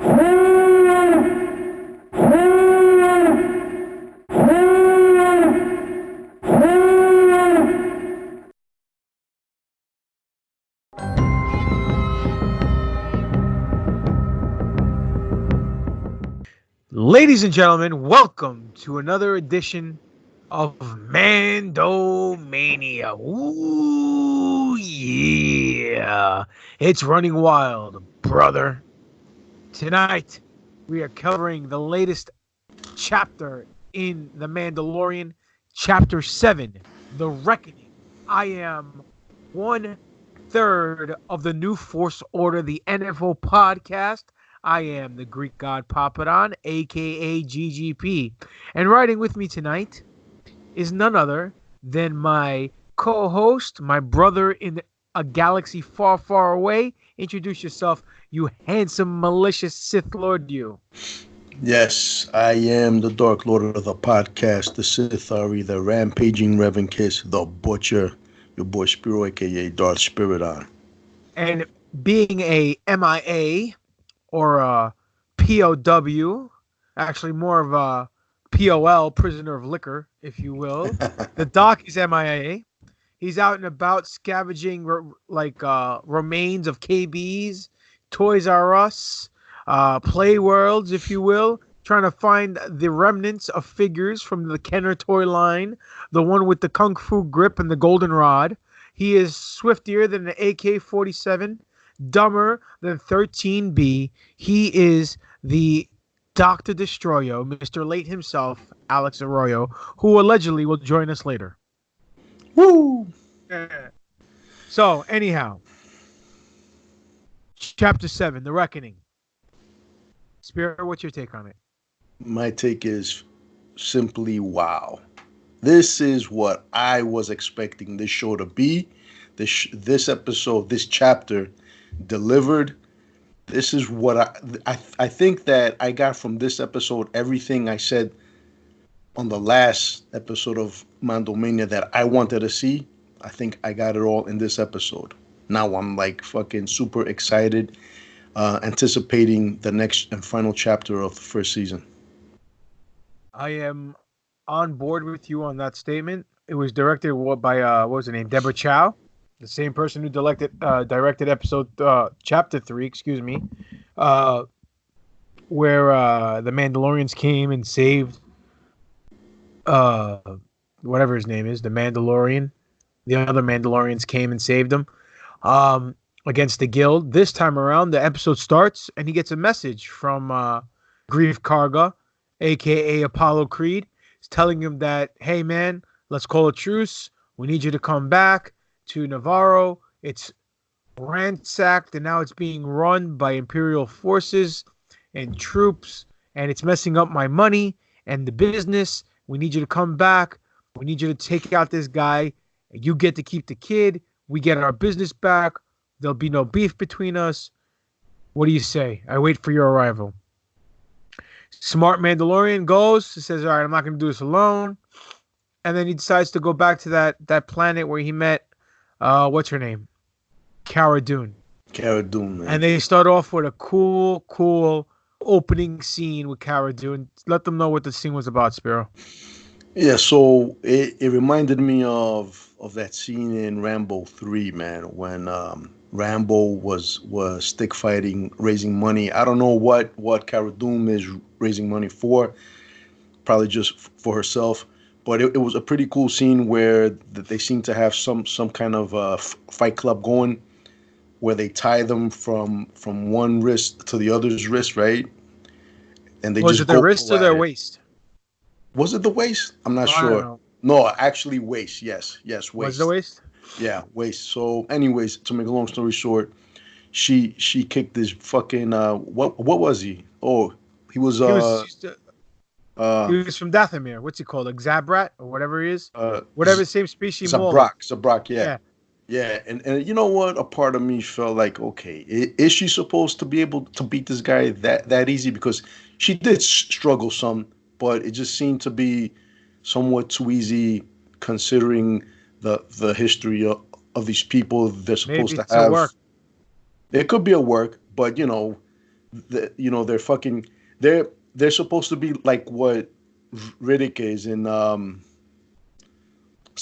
Ladies and gentlemen, welcome to another edition of Mandomania. Ooh, yeah. It's running wild, brother. Tonight, we are covering the latest chapter in The Mandalorian, Chapter 7, The Reckoning. I am 1/3 of the New Force Order, the NFO podcast. I am the Greek god Papadon, aka GGP. And riding with me tonight is none other than my co-host, my brother in a galaxy far, far away. Introduce yourself, you handsome, malicious Sith Lord, you. Yes, I am the Dark Lord of the podcast, the Sith Ari, the rampaging Reverend Kiss, the Butcher, your boy Spiro, aka Darth Spiridon. And being a MIA or a POW, actually more of a POL, prisoner of liquor, if you will. The Doc is MIA. He's out and about scavenging remains of KBs, Toys R Us, Play Worlds, if you will, trying to find the remnants of figures from the Kenner toy line, the one with the Kung Fu grip and the golden rod. He is swiftier than an AK-47, dumber than 13B. He is the Dr. Destroyo, Mr. Late himself, Alex Arroyo, who allegedly will join us later. Woo! So, anyhow, Chapter 7, The Reckoning. Spirit, what's your take on it? My take is simply wow. This is what I was expecting this show to be. This episode, this chapter delivered. This is what I think that I got from this episode everything I said on the last episode of Mandomania that I wanted to see. I think I got it all in this episode. Now I'm like fucking super excited, anticipating the next and final chapter of the first season. I am on board with you on that statement. It was directed by what was her name? Deborah Chow, the same person who directed episode chapter 3, excuse me, where the Mandalorians came and saved whatever his name is, the Mandalorian. The other Mandalorians came and saved him against the Guild. This time around, the episode starts and he gets a message from Grief Karga, a.k.a. Apollo Creed. He's telling him that, hey, man, let's call a truce. We need you to come back to Navarro. It's ransacked, and now it's being run by Imperial forces and troops, and it's messing up my money and the business. We need you to come back. We need you to take out this guy. You get to keep the kid. We get our business back. There'll be no beef between us. What do you say? I wait for your arrival. Smart Mandalorian goes, says, all right, I'm not going to do this alone. And then he decides to go back to that planet where he met, what's her name? Cara Dune. Cara Dune, man. And they start off with a cool opening scene with Cara Dune. Let them know what the scene was about, Spiro. Yeah, so it reminded me of that scene in Rambo 3, man, when Rambo was stick fighting, raising money. I don't know what Cara Dune is raising money for, probably just for herself. But it was a pretty cool scene where they seem to have some kind of fight club going, where they tie them from one wrist to the other's wrist, right? And they Was it their wrist or their waist? Was it the waist? I'm not sure. No, actually waist. Yes, waist. Was the waist? Yeah, waist. So, anyways, to make a long story short, she kicked this fucking what was he? Oh, he was he was from Dathomir. What's he called? Like Zabrat or whatever he is. Whatever same species. Zabrak. Yeah. And you know what? A part of me felt like, okay, is she supposed to be able to beat this guy that easy? Because she did struggle some, but it just seemed to be somewhat too easy considering the history of these people they're supposed to have. Work. It could be a work, but you know, they're fucking they're supposed to be like what Riddick is in what's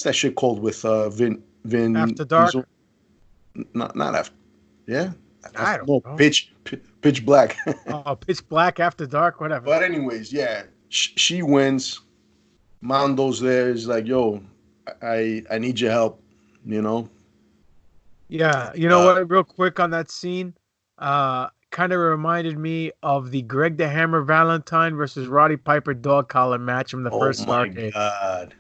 that shit called with Vin After Diesel? Dark. Not after, yeah, I after, don't no, know. Pitch Black. Oh, Pitch Black, After Dark, whatever. But anyways, yeah, she wins. Mando's there is like, yo, I need your help, you know. Yeah, you know Uh, what? Real quick on that scene, kind of reminded me of the Greg the Hammer Valentine versus Roddy Piper dog collar match from the oh first my Starcade. God,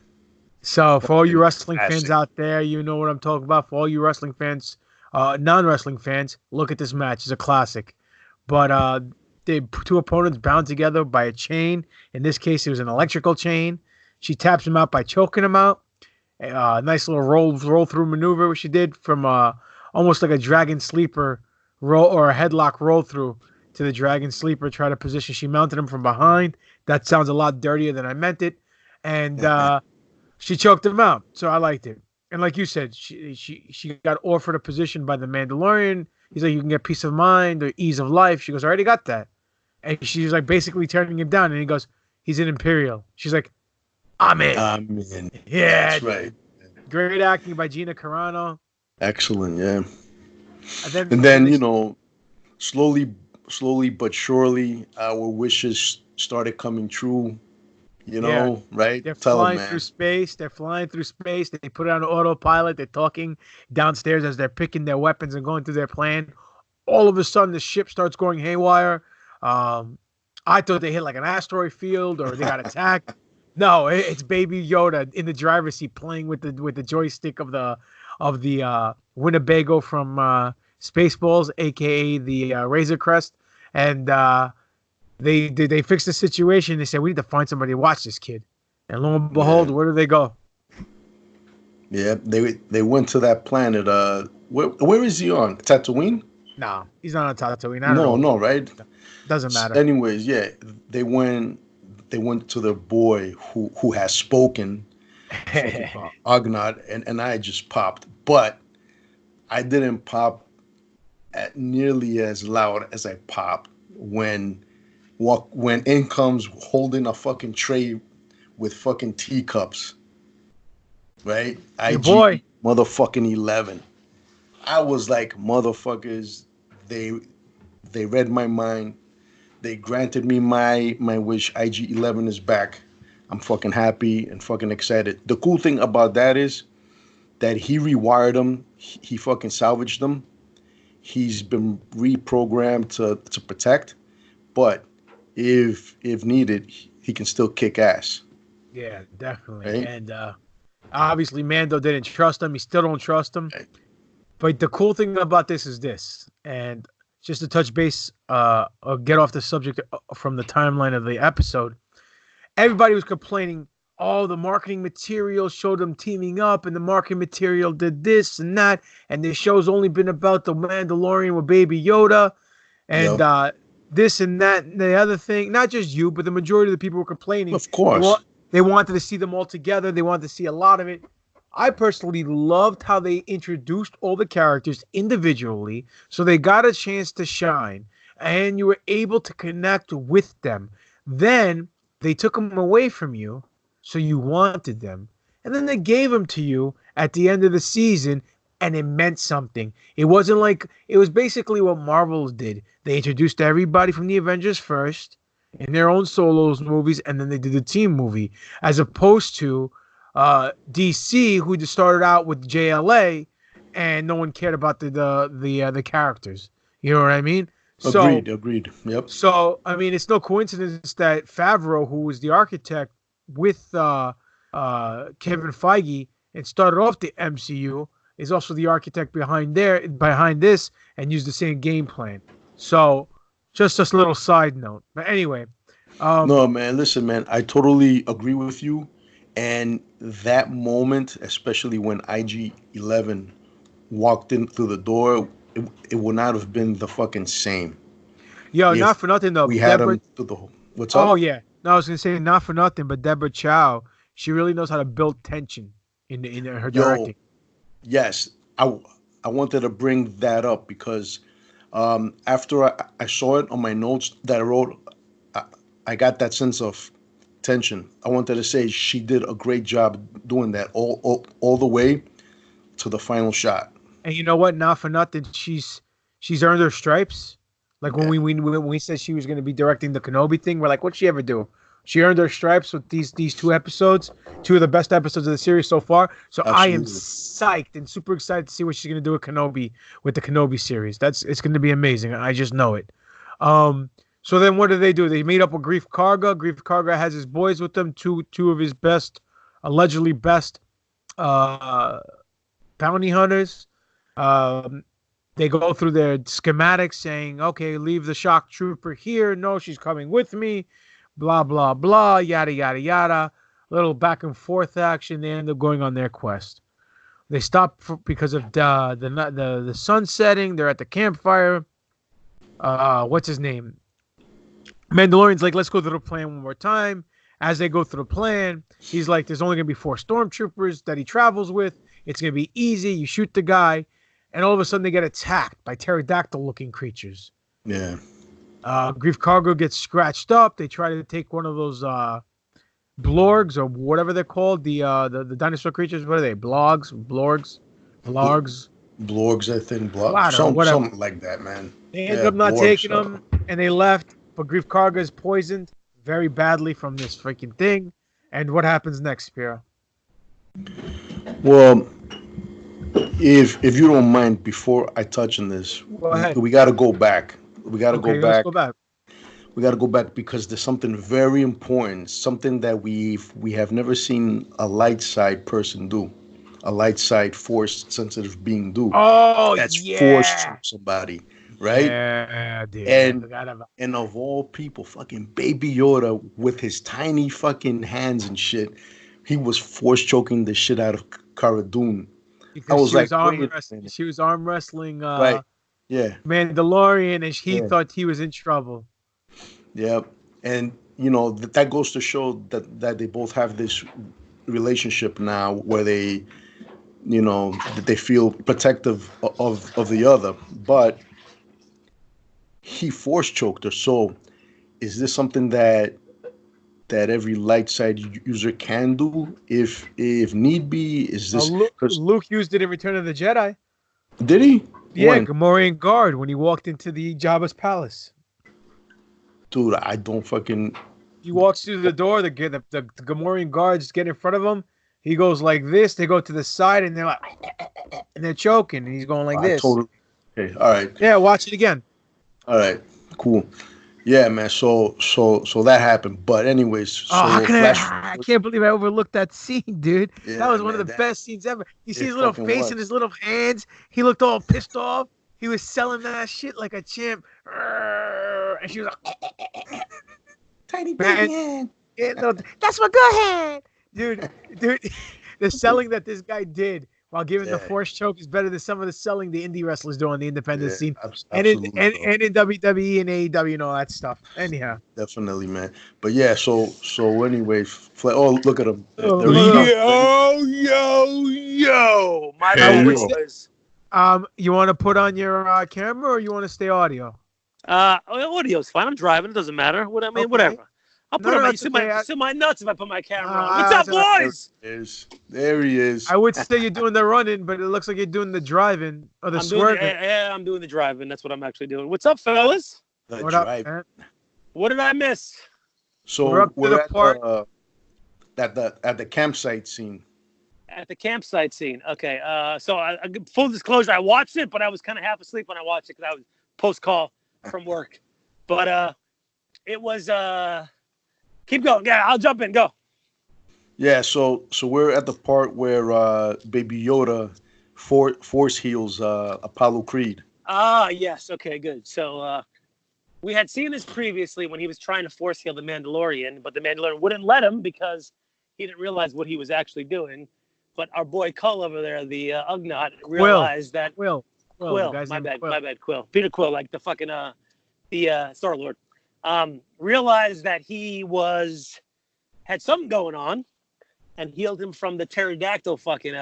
So for all you fucking wrestling fans classic. out there, you know what I'm talking about. For all you wrestling fans, non-wrestling fans, look at this match. It's a classic. But the two opponents bound together by a chain. In this case, it was an electrical chain. She taps him out by choking him out. Nice little roll through maneuver which she did from almost like a dragon sleeper roll or a headlock roll through to the dragon sleeper. Try to position. She mounted him from behind. That sounds a lot dirtier than I meant it. And she choked him out. So I liked it. And like you said, she got offered a position by the Mandalorian. He's like, you can get peace of mind or ease of life. She goes, I already got that. And she's like basically turning him down. And he goes, he's an Imperial. She's like, I'm in. I mean, Yeah. that's right. Great acting by Gina Carano. Excellent, yeah. And And then then they slowly, slowly but surely, our wishes started coming true. yeah, Right? they're Tell them, flying through man. space. They're flying through space. They put it on autopilot. They're talking downstairs as they're picking their weapons and going through their plan. All of a sudden, the ship starts going haywire. Um, I thought they hit like an asteroid field or they got attacked. No, it's Baby Yoda in the driver's seat playing with the joystick of the Winnebago from Spaceballs, aka the Razor Crest, and they fixed the situation. They said we need to find somebody to watch this kid, and lo and Yeah, behold, where do they go? yeah. They went to that planet. Where is he on? Tatooine? No, he's not on Tatooine. I don't No, know. no, right? Doesn't matter. Anyways, yeah, they went. They went to the boy who has spoken, fucking Ognard, and I just popped, but I didn't pop at nearly as loud as I popped when in comes holding a fucking tray with fucking teacups, right? Your IG boy. motherfucking 11. I was like, motherfuckers, they they read my mind. They granted me my wish. IG-11 is back. I'm fucking happy and fucking excited. The cool thing about that is that he rewired them. He fucking salvaged them. He's been reprogrammed to protect, but if needed, he can still kick ass. Yeah, definitely. Right? And obviously, Mando didn't trust him. He still don't trust him. Right. But the cool thing about this is this, and just to touch base, or get off the subject from the timeline of the episode. Everybody was complaining. Oh, the marketing material showed them teaming up, and the marketing material did this and that, and the show's only been about the Mandalorian with Baby Yoda, and Yep. this and that and the other thing. Not just you, but the majority of the people were complaining. Of They want course. they wanted to see them all together. They wanted to see a lot of it. I personally loved how they introduced all the characters individually, so they got a chance to shine, and you were able to connect with them. Then they took them away from you, so you wanted them, and then they gave them to you at the end of the season, and it meant something. It wasn't like it was basically what Marvel did. They introduced everybody from the Avengers first in their own solos movies, and then they did the team movie, as opposed to DC, who just started out with JLA, and no one cared about the characters. You know what I mean? So Agreed. Yep. I mean, it's no coincidence that Favreau, who was the architect with Kevin Feige and started off the MCU, is also the architect behind this and used the same game plan. So just a little side note. But anyway, um, No, man, listen, man, I totally agree with you. And that moment, especially when IG-11 walked in through the door, it would not have been the fucking same yo, if not for nothing though, we had Deborah. him through the whole. What's Oh up? yeah, no, I was gonna say not for nothing, but Deborah Chow, she really knows how to build tension in her Yo, directing. yes, I wanted to bring that up because After I saw it on my notes that I wrote, I, I got that sense of tension. I wanted to say she did a great job doing that all the way to the final shot. And you know what? Not for nothing, she's earned her stripes. Like when Yeah, we said she was going to be directing the Kenobi thing, we're like, what'd she ever do? She earned her stripes with these two episodes, two of the best episodes of the series so far. So I am absolutely. psyched and super excited to see what she's going to do with Kenobi with the Kenobi series. It's going to be amazing. I just know it. Um, so then what do? They meet up with Grief Karga. Grief Karga has his boys with them, two of his best, allegedly best, uh, bounty hunters. Um, they go through their schematics saying, okay, leave the shock trooper here. No, she's coming with me. Blah, blah, blah, yada, yada, yada. A little back and forth action. They end up going on their quest. They stop because of the sun setting. They're at the campfire. What's his name? Mandalorian's like, let's go through the plan one more time. As they go through the plan, he's like, there's only going to be 4 stormtroopers that he travels with. It's going to be easy. You shoot the guy. And all of a sudden, they get attacked by pterodactyl-looking creatures. Yeah. Grief Cargo gets scratched up. They try to take one of those blorgs or whatever they're called. The dinosaur creatures. What are they? Vlogs. Blorgs, I think. Something like that, man. They ended up not taking them, and they left. But Grief Karga is poisoned very badly from this freaking thing. And what happens next, Spiro? Well, if you don't mind, before I touch on this, Go ahead. we got to go back. We got to Okay, go back. let's go back. We got to go back because there's something very important, something that we have never seen a light side person do, a light side force sensitive being do. Oh, That's yeah. forced to somebody, right? Yeah, dude. And of all people, fucking Baby Yoda with his tiny fucking hands and shit, he was force choking the shit out of Cara Dune. Because she was arm wrestling right? Yeah, Mandalorian, and he yeah. thought he was in trouble. Yeah, and that goes to show that they both have this relationship now where they, that they feel protective of the other. But he force choked her. So, is this something that every light side user can do if need be? Is this Luke used it in Return of the Jedi? Did he? Yeah, When? Gamorrean guard when he walked into the Jabba's palace. Dude, I don't fucking. He walks through the door. The Gamorrean guards get in front of him. He goes like this. They go to the side, and they're like, and they're choking. And he's going like this. Totally. Okay, all right. Yeah, watch it again. All right, cool. Yeah, man. So that happened. But anyways, I can't believe I overlooked that scene, dude. Yeah, that was one of the best scenes ever. You see his little face and his little hands. He looked all pissed off. He was selling that shit like a champ. And she was like, tiny baby hand. Yeah, no, that's my good hand. Dude, the selling that this guy did while giving the force choke is better than some of the selling the indie wrestlers do on the independent scene. And in WWE and AEW and all that stuff. Anyhow. Definitely, man. But yeah, so anyway, look at him. Yo. My bad, boys. You want to put on your camera or you want to stay audio? Audio's fine. I'm driving. It doesn't matter. Whatever. I'll put on my, see my nuts if I put my camera on. What's up, boys? There he is. I would say you're doing the running, but it looks like you're doing the driving or the swerving. I'm doing the driving. That's what I'm actually doing. What's up, fellas? What up, man? What did I miss? So we're at the campsite scene. At the campsite scene. Okay. So full disclosure, I watched it, but I was kind of half asleep when I watched it because I was post-call from work. But it was keep going. Yeah, I'll jump in. Go. Yeah, so we're at the part where Baby Yoda force heals Apollo Creed. Ah, yes. Okay, good. So we had seen this previously when he was trying to force heal the Mandalorian, but the Mandalorian wouldn't let him because he didn't realize what he was actually doing. But our boy Cull over there, the Ugnaught, realized that Quill. My bad, Quill. Peter Quill, like the fucking the Star-Lord. Realized that he had something going on and healed him from the pterodactyl fucking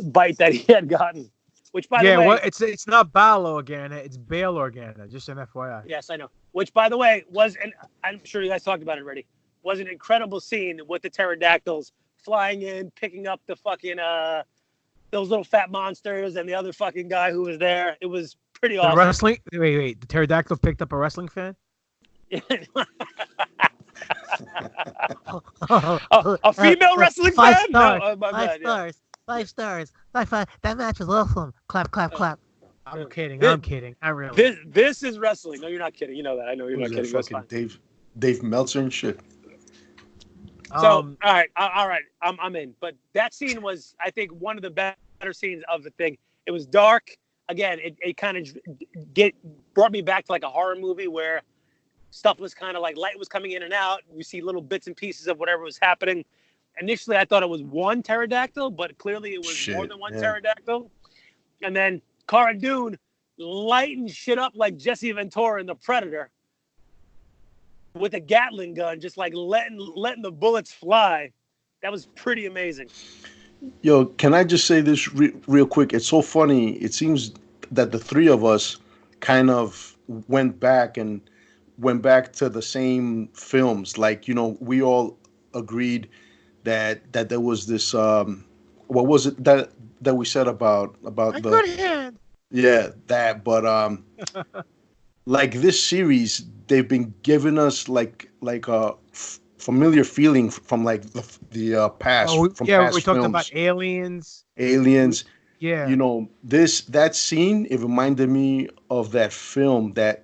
bite that he had gotten. Which, by the way, well, it's not Balo Organa, it's Bail Organa. Just an FYI. yes, I know. Which, by the way, was, and I'm sure you guys talked about it already, was an incredible scene with the pterodactyls flying in, picking up the fucking those little fat monsters and the other fucking guy who was there. It was pretty The awesome. wrestling. Wait. The pterodactyl picked up a wrestling fan. A female wrestling five fan? Stars, No, my five bad, yeah. stars. 5 stars. Five. That match was awesome. Clap, clap, clap. I'm kidding. I'm kidding. I really. This is wrestling. No, you're not kidding. You know that. I know you're not kidding. That's fine. Dave Meltzer and shit. So all right, I'm in. But that scene was, I think, one of the better scenes of the thing. It was dark. Again, it kind of brought me back to like a horror movie where stuff was kind of like light was coming in and out. You see little bits and pieces of whatever was happening. Initially, I thought it was one pterodactyl, but clearly it was more than one pterodactyl. And then Cara Dune lighting shit up like Jesse Ventura in The Predator with a Gatling gun, just like letting the bullets fly. That was pretty amazing. Yo, can I just say this real quick? It's so funny. It seems that the three of us kind of went back to the same films. Like, we all agreed that there was this what was it that we said about the good hand. Yeah, that. But like this series, they've been giving us like a familiar feeling from like the past. From past we talked films. about Aliens. Yeah, that scene, it reminded me of that film that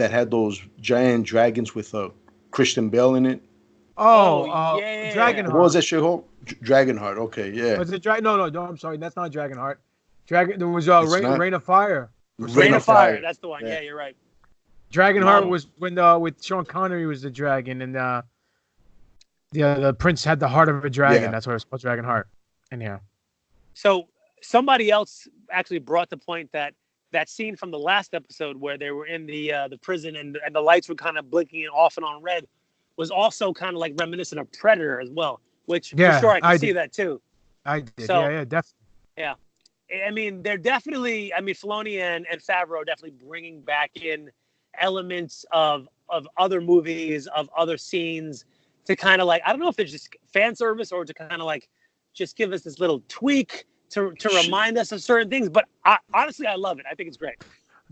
had those giant dragons with Christian Bale in it. Yeah. Dragonheart. What was that shit called? Dragonheart. Okay, yeah. Was it No, I'm sorry. That's not Dragonheart. There was Rain of Fire. Rain of Fire. That's the one. Yeah, you're right. Dragonheart was when with Sean Connery was the dragon, and the prince had the heart of a dragon. That's why it was called Dragonheart. Anyhow. So somebody else actually brought the point that scene from the last episode where they were in the prison and the lights were kind of blinking off and on red was also kind of like reminiscent of Predator as well, which for sure I can see that too. I did. So, yeah, definitely. Yeah. I mean, they're definitely, Filoni and Favreau are definitely bringing back in elements of other movies, of other scenes to kind of like, I don't know if it's just fan service or to kind of like just give us this little tweak to remind us of certain things. But honestly, I love it. I think it's great.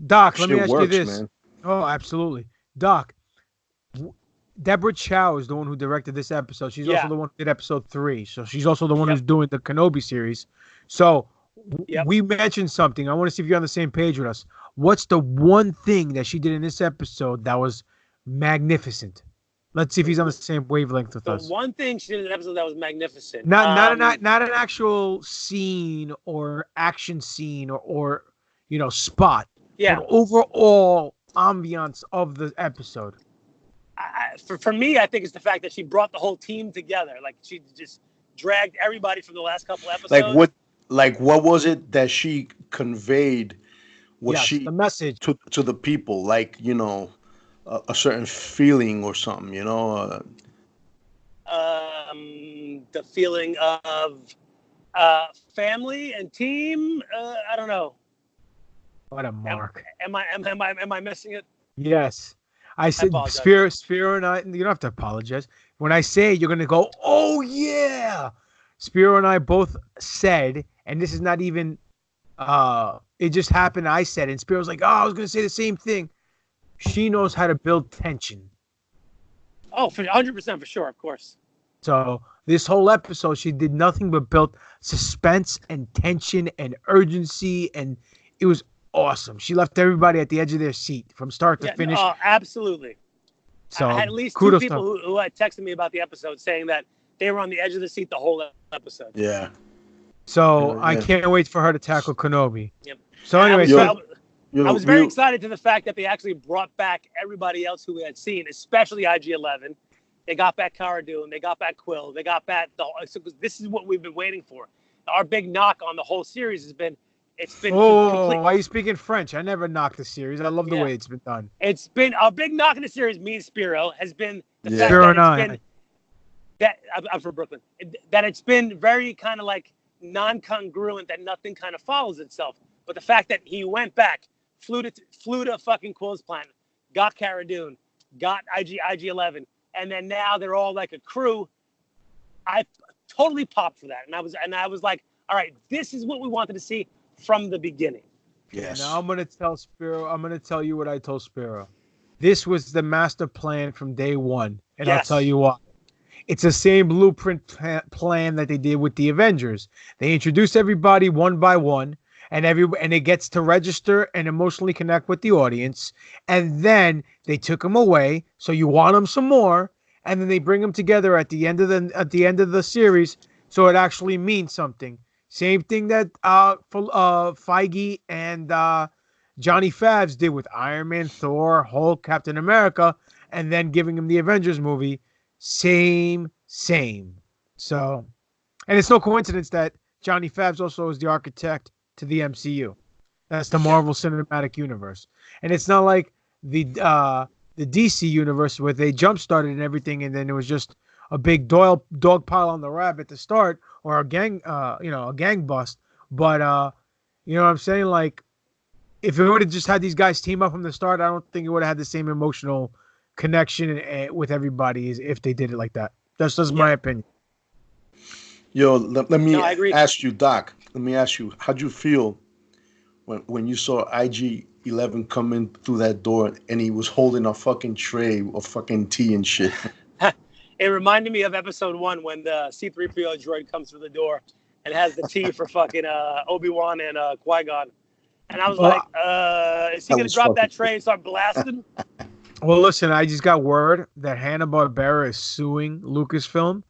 Doc, let me ask you this. Man. Oh, absolutely. Doc, Deborah Chow is the one who directed this episode. She's also the one who did episode 3. So she's also the one who's doing the Kenobi series. So we mentioned something. I want to see if you're on the same page with us. What's the one thing that she did in this episode that was magnificent? Let's see if he's on the same wavelength with us. The one thing she did in the episode that was magnificent. Not an actual scene or action scene or spot. Yeah. But overall ambiance of the episode. For me, I think it's the fact that she brought the whole team together. Like she just dragged everybody from the last couple episodes. What was it that she conveyed? The message to the people, like a certain feeling or something, the feeling of family and team. I don't know. What a mark! Am I missing it? Yes. I said Spiro and I. You don't have to apologize. When I say it, you're gonna go, "Oh yeah!" Spiro and I both said, and this is not even. It just happened. I said, and Spiro's like, "Oh, I was gonna say the same thing." She knows how to build tension. Oh, for 100% for sure, of course. So this whole episode, she did nothing but build suspense and tension and urgency, and it was awesome. She left everybody at the edge of their seat from start to finish. Oh, absolutely. So I had at least 2 people who had texted me about the episode saying that they were on the edge of the seat the whole episode. Yeah. So I can't wait for her to tackle Kenobi. Yep. So anyway, I was very excited to the fact that they actually brought back everybody else who we had seen, especially IG-11. They got back Cara Dune. They got back Quill. They got back this is what we've been waiting for. Our big knock on the whole series has been complete. Why are you speaking French? I never knocked the series. I love the way it's been done. It's been our big knock in the series. Me and Spiro has been the fact Spiro that and it's been that I'm from Brooklyn. That it's been very kind of like non-congruent that nothing kind of follows itself. But the fact that he went back, flew to fucking Quill's planet, got Cara Dune, got IG-11, and then now they're all like a crew. I totally popped for that, and I was like, all right, this is what we wanted to see from the beginning. Yes. Now I'm gonna tell Spiro. I'm gonna tell you what I told Spiro. This was the master plan from day one, and I'll tell you why. It's the same blueprint plan that they did with the Avengers. They introduce everybody one by one, and it gets to register and emotionally connect with the audience, and then they took them away, so you want them some more, and then they bring them together at the end of the series, so it actually means something. Same thing that Feige and Johnny Favs did with Iron Man, Thor, Hulk, Captain America, and then giving him the Avengers movie. Same. So, and it's no coincidence that Johnny Favs also is the architect to the MCU. That's the Marvel Cinematic Universe. And it's not like the DC universe where they jump started and everything, and then it was just a big dog pile on the rabbit to start, or a gang bust. But you know what I'm saying? Like, if it would have just had these guys team up from the start, I don't think it would have had the same emotional connection with everybody as if they did it like that. That's just my opinion. Yo, let me ask you, Doc. Let me ask you, how'd you feel when you saw IG-11 come in through that door and he was holding a fucking tray of fucking tea and shit? It reminded me of episode 1 when the C-3PO droid comes through the door and has the tea for fucking Obi-Wan and Qui-Gon. And I was like, is he going to drop that tray and start blasting? Well, listen, I just got word that Hanna-Barbera is suing Lucasfilm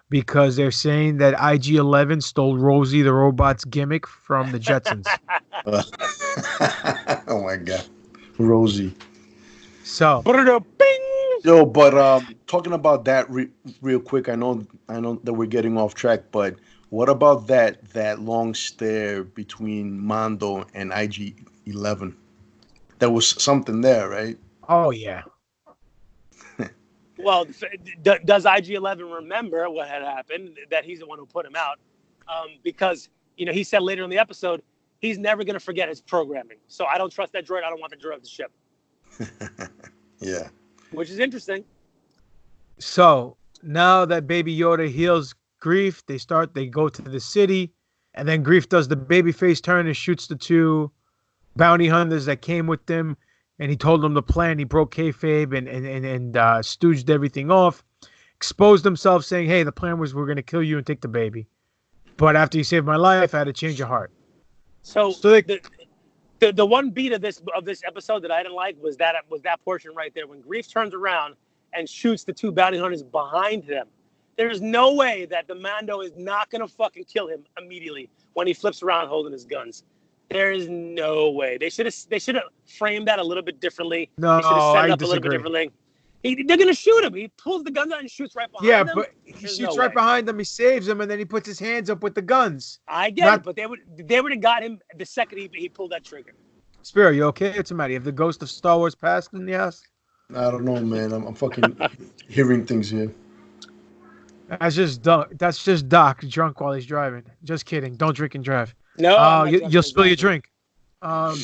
because they're saying that IG-11 stole Rosie the robot's gimmick from the Jetsons. Oh my God, Rosie. So, yo, but talking about that real quick, I know that we're getting off track, but what about that long stare between Mando and IG-11? There was something there, right? Oh yeah. Well, does IG-11 remember what had happened? That he's the one who put him out, because he said later in the episode he's never going to forget his programming. So I don't trust that droid. I don't want the droid off the ship. Yeah. Which is interesting. So now that Baby Yoda heals Grief, they go to the city, and then Grief does the babyface turn and shoots the 2 bounty hunters that came with them. And he told them the plan. He broke kayfabe and stooged everything off. Exposed himself, saying, "Hey, the plan was we're going to kill you and take the baby. But after you saved my life, I had to change your heart." So the one beat of this episode that I didn't like was that portion right there when Grief turns around and shoots the 2 bounty hunters behind them. There's no way that the Mando is not going to fucking kill him immediately when he flips around holding his guns. There is no way. They should have framed that a little bit differently. No, they should have set it I up disagree. a little bit differently. They're gonna shoot him. He pulls the guns out and shoots right behind them. Yeah, but he shoots right behind them. He saves him, and then he puts his hands up with the guns. I get it, but they would have got him the second he pulled that trigger. Spiro, you okay? What's the matter? You have the ghost of Star Wars passed in the house? I don't know, man. I'm fucking hearing things here. That's just Doc drunk while he's driving. Just kidding. Don't drink and drive. No, you'll spill your drink. Yo,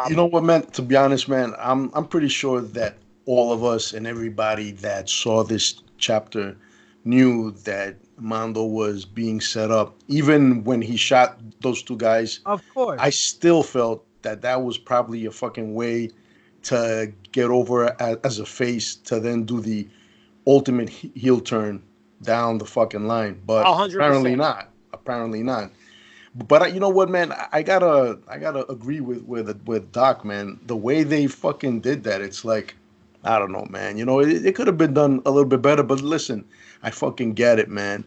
you know what, man? To be honest, man, I'm pretty sure that all of us and everybody that saw this chapter knew that Mando was being set up. Even when he shot those 2 guys, of course, I still felt that was probably a fucking way to get over as a face to then do the ultimate heel turn down the fucking line. But 100%. Apparently not. But you know what, man? I gotta agree with Doc, man. The way they fucking did that, it's like, I don't know, man. It could have been done a little bit better. But listen, I fucking get it, man.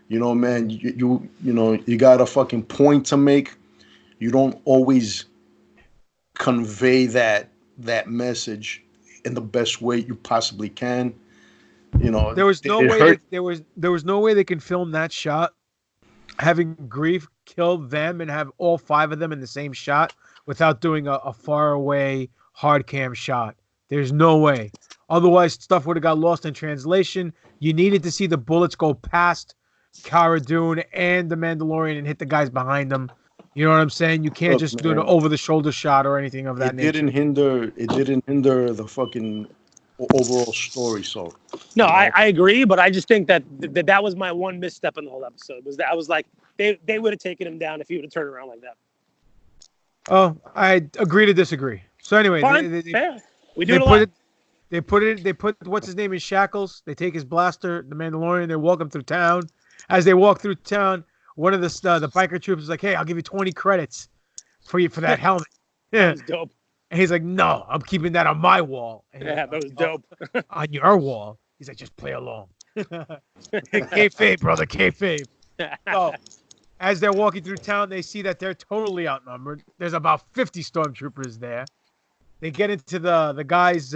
Man, you got a fucking point to make. You don't always convey that message in the best way you possibly can. There was no way. There was no way they can film that shot, having Grief kill them and have all 5 of them in the same shot without doing a far away hard cam shot. There's no way. Otherwise, stuff would have got lost in translation. You needed to see the bullets go past Cara Dune and the Mandalorian and hit the guys behind them. You know what I'm saying? You can't Look, just do an man, over-the-shoulder shot or anything of that it didn't nature. hinder. It didn't hinder the fucking overall story. So, No, you know, I agree, but I just think that was my one misstep in the whole episode. Was that I was like, they would have taken him down if he would have turned around like that. Oh, I agree to disagree. So anyway, Fine, fair. We do they it a put lot. it. They put what's his name in shackles. They take his blaster, the Mandalorian. They walk him through town. As they walk through town, one of the biker troopers is like, "Hey, I'll give you 20 credits for that helmet." That Yeah, was dope. and he's like, "No, I'm keeping that on my wall." And Yeah, that was dope. On your wall. He's like, "Just play along." Kayfabe, brother, kayfabe. So, as they're walking through town, they see that they're totally outnumbered. There's about 50 stormtroopers there. They get into the guy's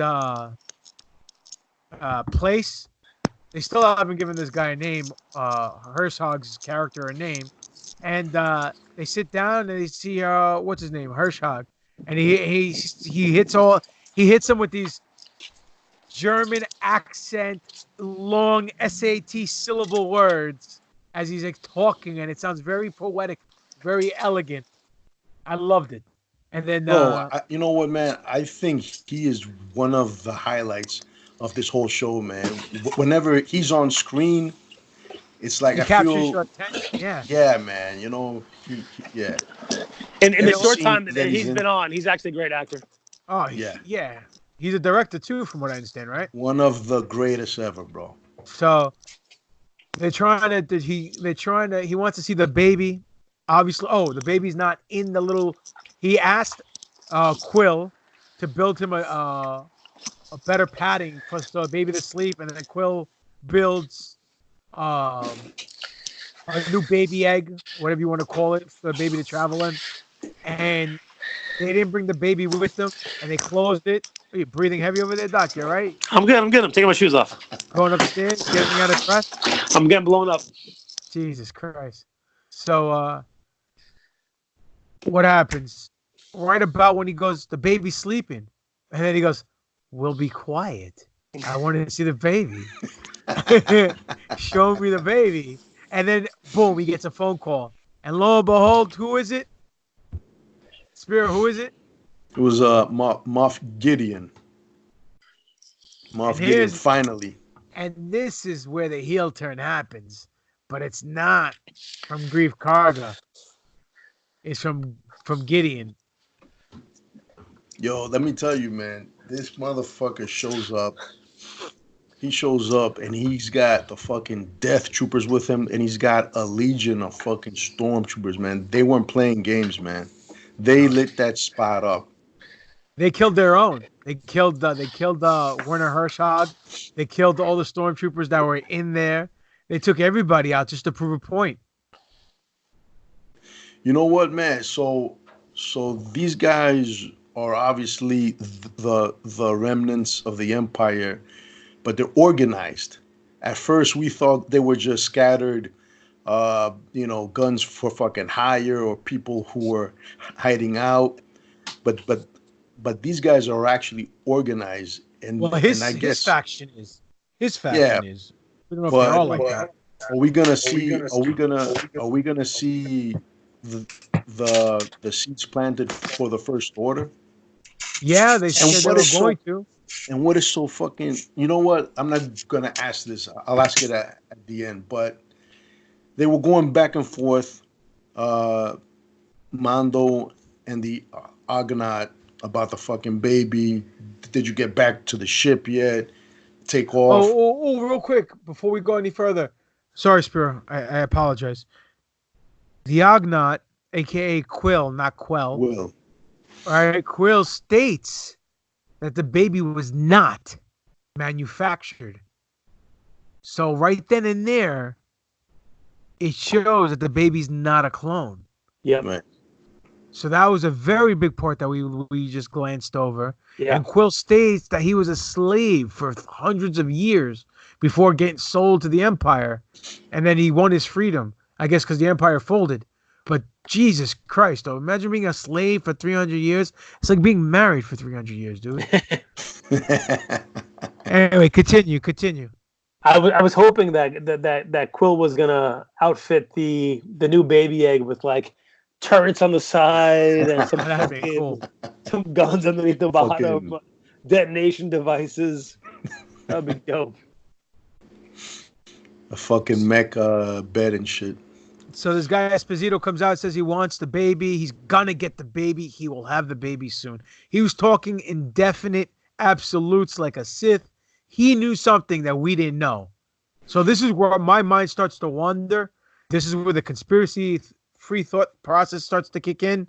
place. They still haven't given this guy a name, Hershog's character a name, and they sit down and they see what's his name, Hershog, and he hits him with these German accent, long SAT syllable words as he's like talking, and it sounds very poetic, very elegant. I loved it. And then bro, you know what, man? I think he is one of the highlights of this whole show, man. Whenever he's on screen, it's like he I captures feel, your attention. Yeah. yeah, man. You know, yeah. In the Every short scene time that that he's he's in. been on, he's actually a great actor. Oh, Yeah. yeah. He's a director too, from what I understand, right? One of the greatest ever, bro. So he wants to see the baby. Obviously, the baby's not in the little. He asked Quill to build him a better padding for the baby to sleep, and then Quill builds a new baby egg, whatever you want to call it, for the baby to travel in. And they didn't bring the baby with them, and they closed it. Are you breathing heavy over there, Doc? You all right? I'm good. I'm taking my shoes off. Going upstairs, getting out of breath? I'm getting blown up. Jesus Christ. So, what happens? Right about when he goes, the baby's sleeping. And then he goes, "We'll be quiet. I wanted to see the baby." Show me the baby. And then, boom, he gets a phone call. And lo and behold, who is it? Spirit, who is it? It was Moff Gideon. Moff Gideon, finally. And this is where the heel turn happens. But it's not from Grief Karga. It's from Gideon. Yo, let me tell you, man. This motherfucker shows up. He shows up and he's got the fucking death troopers with him, and he's got a legion of fucking stormtroopers, man. They weren't playing games, man. They lit that spot up. They killed their own. They killed Werner Hershog. They killed all the stormtroopers that were in there. They took everybody out just to prove a point. You know what, man? So these guys are obviously the remnants of the Empire, but they're organized. At first, we thought they were just scattered, guns for fucking hire or people who were hiding out. But these guys are actually organized, and well, his faction is. We don't know if but, they're all like that. Are we gonna see? Are we gonna see the seeds planted for the First Order? Yeah, they said they were going to. And what is so fucking? You know what? I'm not gonna ask this. I'll ask it at the end. But they were going back and forth, Mando and the Argonaut, about the fucking baby. Did you get back to the ship yet? Take off. Oh, real quick before we go any further. Sorry, Spiro. I apologize. The Argonaut, aka Quill, not Quell. Will. All right, Quill states that the baby was not manufactured. So right then and there, it shows that the baby's not a clone. Yeah. Right. So that was a very big part that we just glanced over. Yeah. And Quill states that he was a slave for hundreds of years before getting sold to the Empire. And then he won his freedom, I guess because the Empire folded. But Jesus Christ, though, imagine being a slave for 300 years. It's like being married for 300 years, dude. Anyway, continue. I was hoping that Quill was gonna outfit the new baby egg with like turrets on the side and some That'd be cool. some guns underneath the bottom, Fucking detonation devices. That'd be dope. a fucking mech bed and shit. So this guy Esposito comes out and says he wants the baby. He's gonna get the baby. He will have the baby soon. He was talking indefinite absolutes like a Sith. He knew something that we didn't know. So this is where my mind starts to wander. This is where the conspiracy free thought process starts to kick in.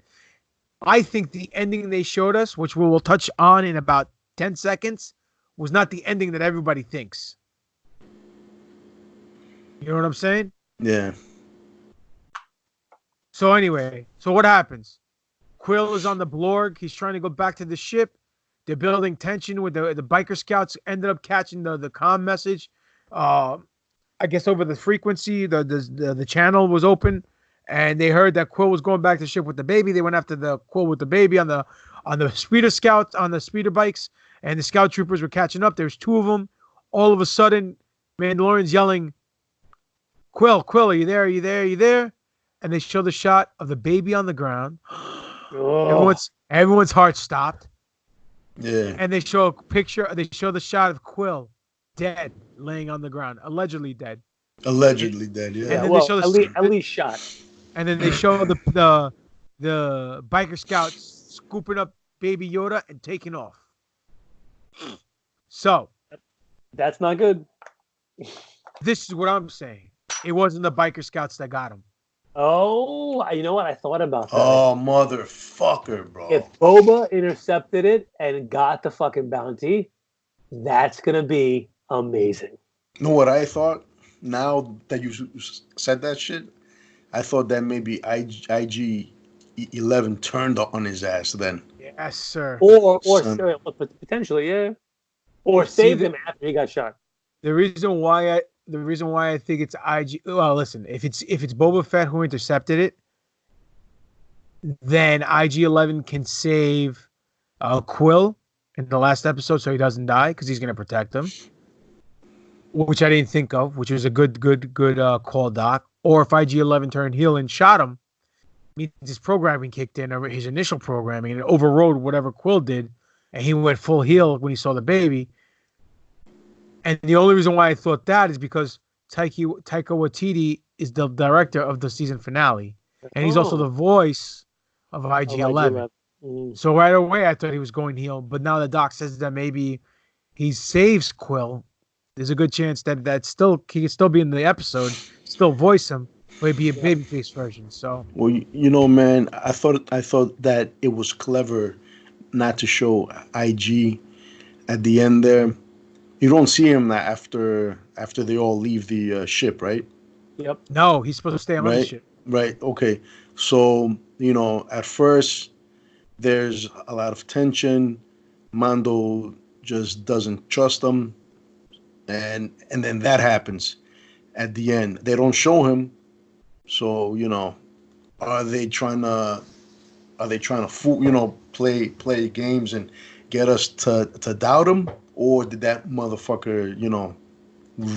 I think the ending they showed us, which we will touch on in about 10 seconds, was not the ending that everybody thinks. You know what I'm saying? Yeah. So anyway, so what happens? Quill is on the Blorg. He's trying to go back to the ship. They're building tension with the biker scouts. Ended up catching the comm message. I guess over the frequency, the channel was open, and they heard that Quill was going back to the ship with the baby. They went after the Quill with the baby on the speeder scouts on the speeder bikes, and the scout troopers were catching up. There's two of them. All of a sudden, Mandalorian's yelling, "Quill, Quill, are you there? Are you there? Are you there?" And they show the shot of the baby on the ground. Oh. Everyone's heart stopped. Yeah. And they show a picture. They show the shot of Quill dead, laying on the ground, allegedly dead. Allegedly dead, yeah. And then well, they show at least shot. And then they show the biker scouts scooping up Baby Yoda and taking off. So That's not good. this is what I'm saying. It wasn't the biker scouts that got him. Oh, you know what? I thought about that. Oh, motherfucker, bro. If Boba intercepted it and got the fucking bounty, that's gonna be amazing. You know what I thought? Now that you said that shit, I thought that maybe IG 11 turned on his ass then. Yes, sir. Or Son. potentially, yeah. Or See, saved him after he got shot. The reason why I think it's IG. Well, listen, if it's Boba Fett who intercepted it, then IG-11 can save Quill in the last episode, so he doesn't die because he's gonna protect him. Which I didn't think of, which was a good call, Doc. Or if IG-11 turned heel and shot him, means his programming kicked in, or his initial programming, and it overrode whatever Quill did, and he went full heel when he saw the baby. And the only reason why I thought that is because Taika Waititi is the director of the season finale, and he's also the voice of IG-11. So right away I thought he was going heel, but now the doc says that maybe he saves Quill. There's a good chance that still he can still be in the episode, still voice him, but it'd be a babyface version. So Well, you know, man, I thought that it was clever not to show IG at the end there. You don't see him after they all leave the ship, right? Yep. no, he's supposed to stay on the Right. ship. Right. Okay. So, you know, at first there's a lot of tension. Mando just doesn't trust him. And then that happens at the end. They don't show him. So, you know, are they trying to fool, you know, play games and get us to doubt him? Or did that motherfucker, you know,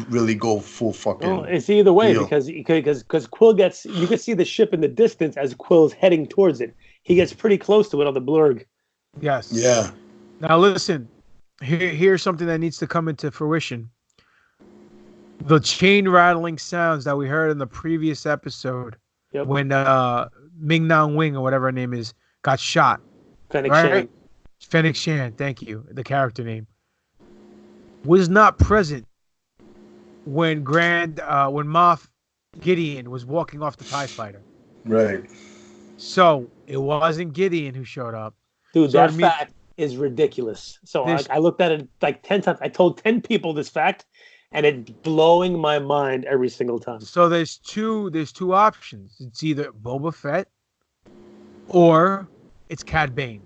really go full fucking? Oh, it's either way deal? because Quill gets, you can see the ship in the distance as Quill's heading towards it. He gets pretty close to it on the blurg. Yes. Yeah. Now listen, here's something that needs to come into fruition. The chain rattling sounds that we heard in the previous episode when Ming Na Wing or whatever her name is got shot. Fennec Right? Shand. Fennec Shand, thank you, the character name, was not present when Moff Gideon was walking off the TIE fighter. Right. So it wasn't Gideon who showed up. Dude, So that it means- fact is ridiculous. So This- I looked at it like 10 times. I told 10 people this fact, and it's blowing my mind every single time. So there's two options. It's either Boba Fett or it's Cad Bane.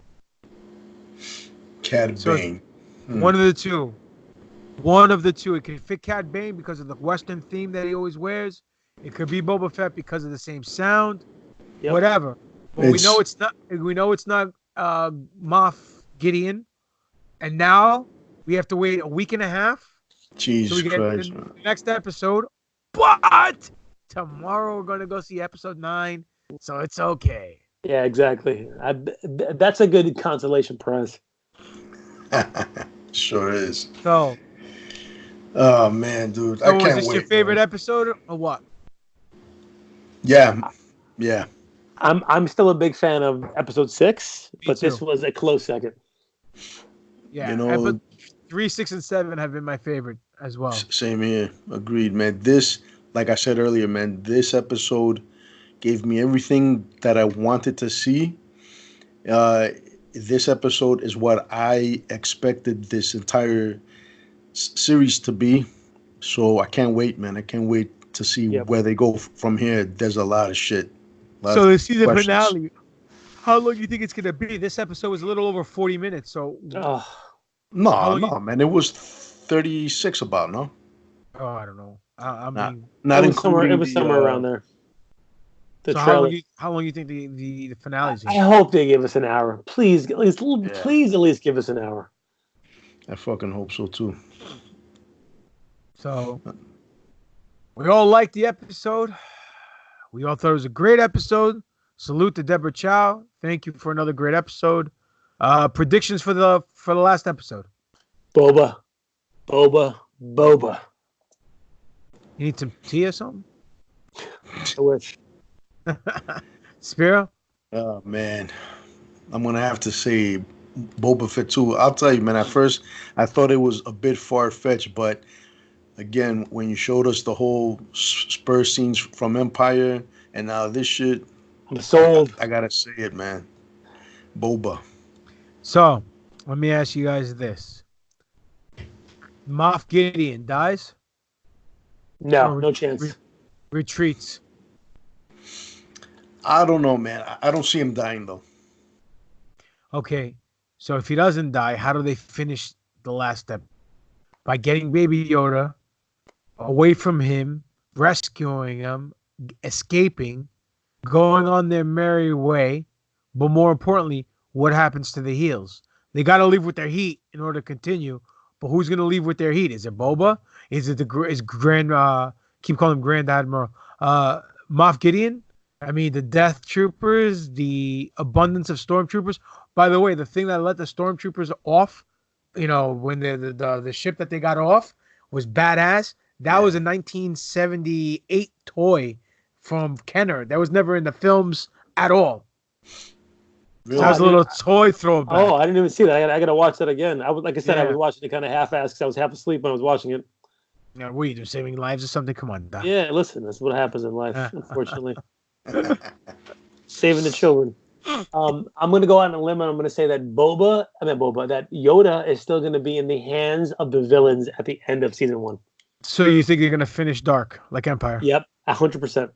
Cad So- Bane. One of the two. One of the two. It could fit Cad Bane because of the Western theme that he always wears. It could be Boba Fett because of the same sound. Yep. Whatever. But we know it's not. We know it's not Moff Gideon. And now we have to wait a week and a half So Jesus we get Christ, the man. next episode. But tomorrow we're gonna go see episode 9. So it's okay. Yeah, exactly. That's a good consolation prize. Sure is. So Oh man, dude, I so is can't this your wait, favorite man. episode or what? Yeah, yeah. I'm still a big fan of episode 6, Me but this too. was a close second. You Yeah, but know, 3, 6, and 7 have been my favorite as well. same here. Agreed, man. This, like I said earlier, man, this episode gave me everything that I wanted to see. Uh, this episode is what I expected this entire series to be. So I can't wait, man. I can't wait to see Yep. where they go from here. There's a lot of shit. A lot So of the season questions. finale, how long do you think it's gonna be? This episode was a little over 40 minutes. So Oh, how No, long? no, man. It was 36 about, no? I don't know. I Not, mean, not it including was the somewhere around there. The so trailer. how long you think the finale's I in? hope they give us an hour. Please, Yeah. please at least give us an hour. I fucking hope so too. So we all liked the episode. We all thought it was a great episode. Salute to Deborah Chow. Thank you for another great episode. Predictions for the last episode. Boba. Boba. You need some tea or something? I wish. Spiro? Oh man, I'm gonna have to say Boba Fett too. I'll tell you, man. At first, I thought it was a bit far fetched, but again, when you showed us the whole spur scenes from Empire, and now this shit, I'm sold. I gotta say it, man. Boba. So, let me ask you guys this. Moff Gideon dies? No, Or no chance. retreats? I don't know, man. I don't see him dying though. Okay, so if he doesn't die, how do they finish the last step? By getting Baby Yoda away from him, rescuing him, escaping, going on their merry way. But more importantly, what happens to the heels? They got to leave with their heat in order to continue. But who's going to leave with their heat? Is it Boba? Is it is Grand? Keep calling him Grand Admiral. Moff Gideon. I mean, the Death Troopers, the abundance of Stormtroopers. By the way, the thing that let the Stormtroopers off, when the ship that they got off was badass. That was a 1978 toy from Kenner. That was never in the films at all. Really? So that was a little toy throwback. Oh, I didn't even see that. I got to watch that again. Like I said, I Yeah. was watching it kind of half-assed because I was half asleep when I was watching it. What are you doing, saving lives or something? Come on, Doc. Yeah, listen, that's what happens in life, unfortunately. Saving the children. I'm going to go out on a limb and I'm going to say that that Yoda is still going to be in the hands of the villains at the end of season 1. So you think you're gonna finish dark like Empire? Yep, 100%.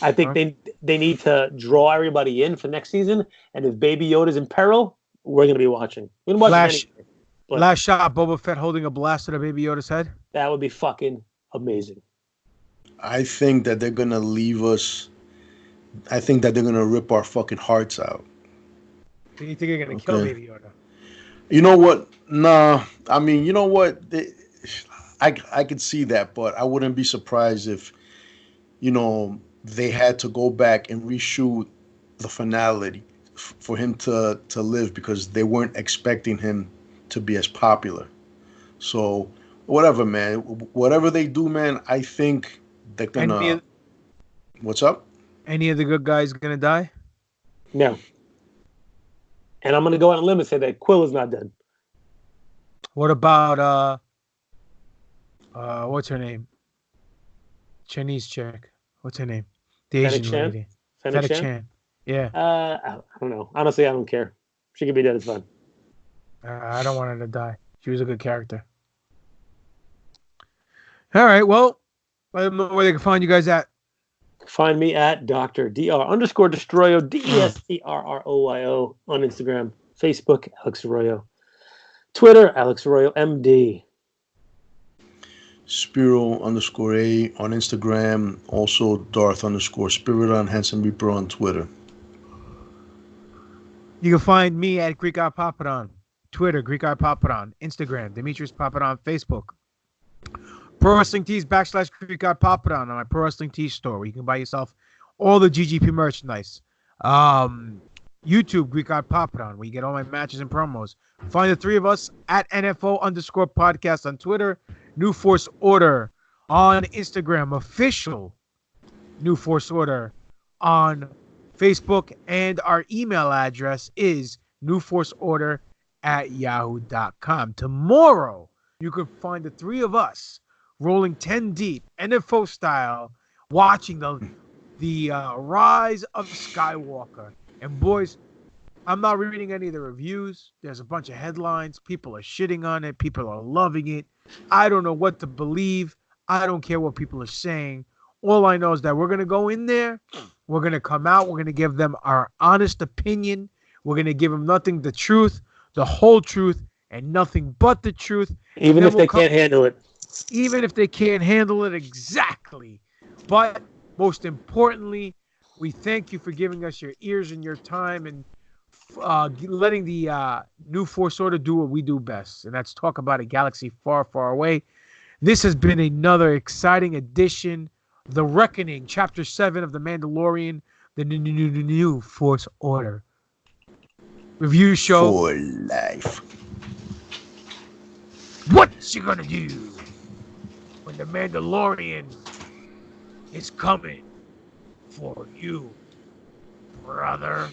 I think they need to draw everybody in for next season, and if Baby Yoda's in peril, we're going to be watching. We're going to watch it anyway, but Last shot, Boba Fett holding a blaster to Baby Yoda's head. that would be fucking amazing. I think that they're gonna leave us. I think that they're gonna rip our fucking hearts out. So you think you're gonna kill Okay. Baby Yoda? You know what? Nah. I mean, you know what? I could see that, but I wouldn't be surprised if, they had to go back and reshoot the finale for him to live because they weren't expecting him to be as popular. So whatever, man. Whatever they do, man, I think they're gonna. What's up? Any of the good guys gonna die? No. And I'm going to go on a limb and say that Quill is not dead. What about what's her name? Chinese chick. What's her name? The Fennec Asian Shan? lady. Fennec Fennec Shan? Chan. Yeah. I don't know. Honestly, I don't care. She could be dead. It's fine. I don't want her to die. She was a good character. All right. Well, let them know where they can find you guys at. Find me at Dr. Dr_Destroyo, DESTRROYO on Instagram, Facebook, Alex Arroyo, Twitter, Alex Arroyo, MD. Spiro_A on Instagram. Also Darth_Spirit on Handsome Reaper on Twitter. You can find me at Greek Eye Papadon, Twitter, Greek Eye Papadon, Instagram, Demetrius Papadon, Facebook. Pro Wrestling Tees / Greek God Papadon on my Pro Wrestling Tees store where you can buy yourself all the GGP merchandise. YouTube Greek God Papadon where you get all my matches and promos. Find the three of us at NFO_podcast on Twitter. New Force Order on Instagram. Official New Force Order on Facebook. And our email address is newforceorder@yahoo.com. Tomorrow, you can find the three of us rolling 10 deep, NFO style, watching the rise of Skywalker. And boys, I'm not reading any of the reviews. There's a bunch of headlines. People are shitting on it. People are loving it. I don't know what to believe. I don't care what people are saying. All I know is that we're going to go in there. We're going to come out. We're going to give them our honest opinion. We're going to give them nothing, the truth, the whole truth, and nothing but the truth. Even if they can't handle it. Even if they can't handle it exactly. But most importantly, we thank you for giving us your ears and your time and letting the New Force Order do what we do best, and that's talk about a galaxy far, far away. This has been another exciting edition, The Reckoning, Chapter 7 of The Mandalorian, the New Force Order review show. For life. What you gonna do when the Mandalorian is coming for you, brother?